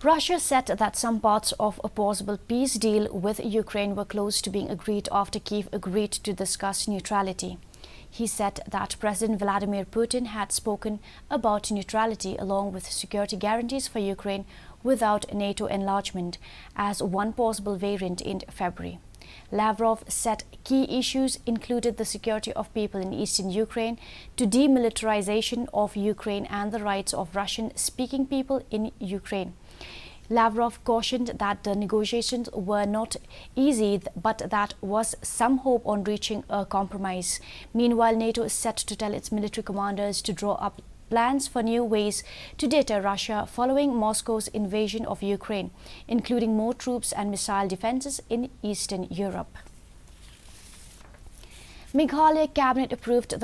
Russia said that some parts of a possible peace deal with Ukraine were close to being agreed after Kyiv agreed to discuss neutrality. He said that President Vladimir Putin had spoken about neutrality along with security guarantees for Ukraine without NATO enlargement as one possible variant in February. Lavrov said key issues included the security of people in eastern Ukraine, to demilitarization of Ukraine and the rights of Russian-speaking people in Ukraine. Lavrov cautioned that the negotiations were not easy, but that was some hope on reaching a compromise. Meanwhile, NATO is set to tell its military commanders to draw up plans for new ways to deter Russia following Moscow's invasion of Ukraine, including more troops and missile defenses in Eastern Europe. Meghalaya cabinet approved